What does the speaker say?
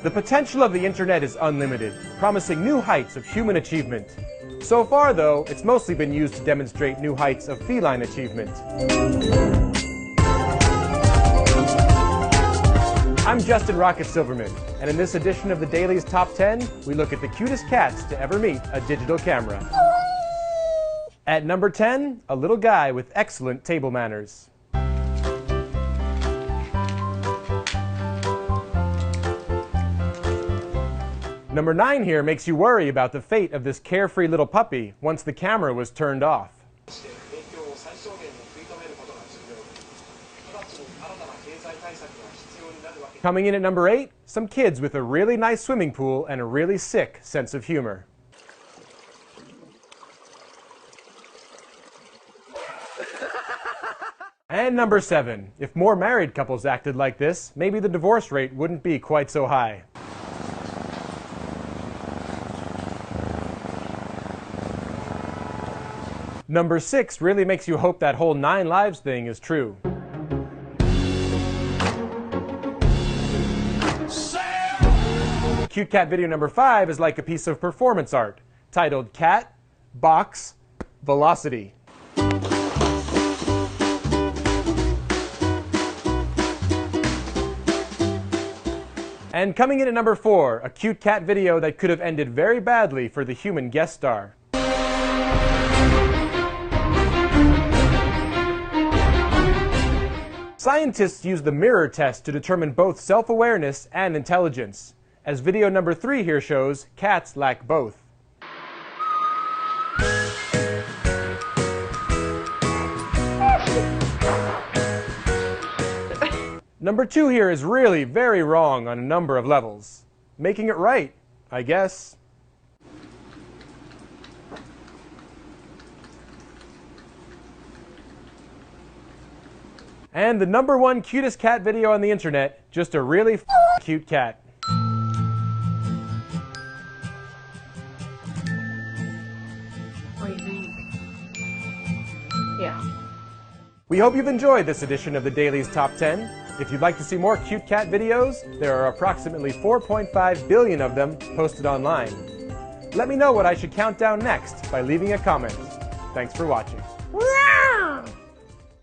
The potential of the internet is unlimited, promising new heights of human achievement. So far, though, it's mostly been used to demonstrate new heights of feline achievement. I'm Justin Rocket Silverman, and in this edition of the Daily's Top 10, we look at the cutest cats to ever meet a digital camera. At number 10, a little guy with excellent table manners. Number 9 here makes you worry about the fate of this carefree little puppy once the camera was turned off. Coming in at number 8, some kids with a really nice swimming pool and a really sick sense of humor. And number 7, if more married couples acted like this, maybe the divorce rate wouldn't be quite so high. Number 6 really makes you hope that whole 9 lives thing is true. Cute cat video number 5 is like a piece of performance art, titled Cat, Box, Velocity. And coming in at number 4, a cute cat video that could have ended very badly for the human guest star. Scientists use the mirror test to determine both self-awareness and intelligence. As video number 3 here shows, cats lack both. Number 2 here is really very wrong on a number of levels. Making it right, I guess. And the number 1 cutest cat video on the internet, just a really cute cat. What do you think? Yeah. We hope you've enjoyed this edition of the Daily's Top 10. If you'd like to see more cute cat videos, there are approximately 4.5 billion of them posted online. Let me know what I should count down next by leaving a comment. Thanks for watching.